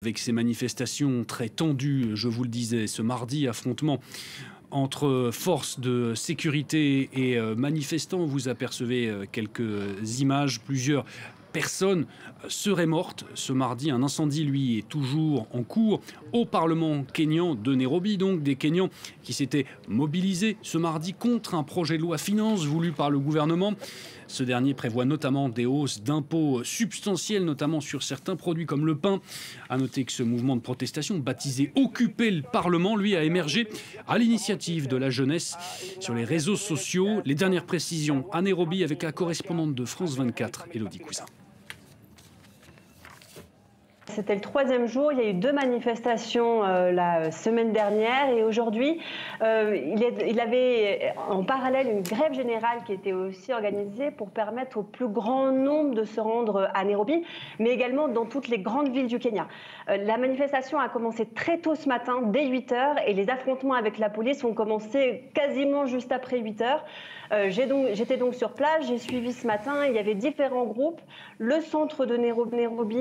Avec ces manifestations très tendues, je vous le disais, ce mardi, affrontement entre forces de sécurité et manifestants. Vous apercevez quelques images, plusieurs personnes seraient mortes. Ce mardi, un incendie, lui, est toujours en cours au Parlement kényan de Nairobi. Donc des Kenyans qui s'étaient mobilisés ce mardi contre un projet de loi finance voulu par le gouvernement. Ce dernier prévoit notamment des hausses d'impôts substantielles, notamment sur certains produits comme le pain. À noter que ce mouvement de protestation, baptisé « Occuper le Parlement », lui a émergé à l'initiative de la jeunesse sur les réseaux sociaux. Les dernières précisions à Nairobi avec la correspondante de France 24, Élodie Cousin. C'était le troisième jour, il y a eu 2 manifestations la semaine dernière et aujourd'hui, il avait en parallèle une grève générale qui était aussi organisée pour permettre au plus grand nombre de se rendre à Nairobi, mais également dans toutes les grandes villes du Kenya. La manifestation a commencé très tôt ce matin, dès 8 h, et les affrontements avec la police ont commencé quasiment juste après 8 h. J'étais donc sur place, j'ai suivi ce matin, il y avait différents groupes. Le centre de Nairobi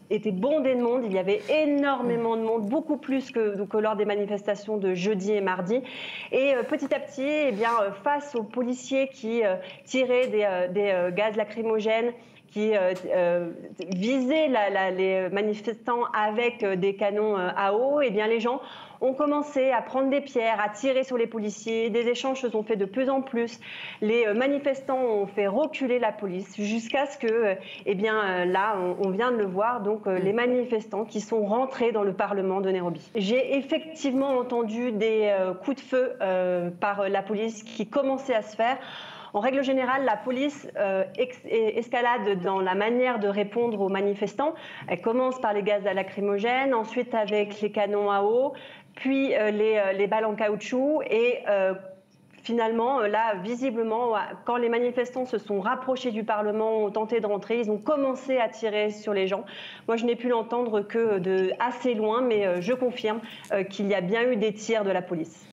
était bondé de monde, il y avait énormément de monde, beaucoup plus que lors des manifestations de jeudi et mardi. Et petit à petit, eh bien, face aux policiers qui tiraient des gaz lacrymogènes, qui visaient les manifestants avec des canons à eau, eh bien, les gens ont commencé à prendre des pierres, à tirer sur les policiers. Des échanges se sont faits de plus en plus. Les manifestants ont fait reculer la police jusqu'à ce que, eh bien, là, on vient de le voir, donc les manifestants qui sont rentrés dans le Parlement de Nairobi. J'ai effectivement entendu des coups de feu par la police qui commençaient à se faire. En règle générale, la police escalade dans la manière de répondre aux manifestants. Elle commence par les gaz lacrymogènes, ensuite avec les canons à eau, puis les balles en caoutchouc et finalement, là, visiblement, quand les manifestants se sont rapprochés du Parlement, ont tenté de rentrer, ils ont commencé à tirer sur les gens. Moi, je n'ai pu l'entendre que de assez loin, mais je confirme qu'il y a bien eu des tirs de la police.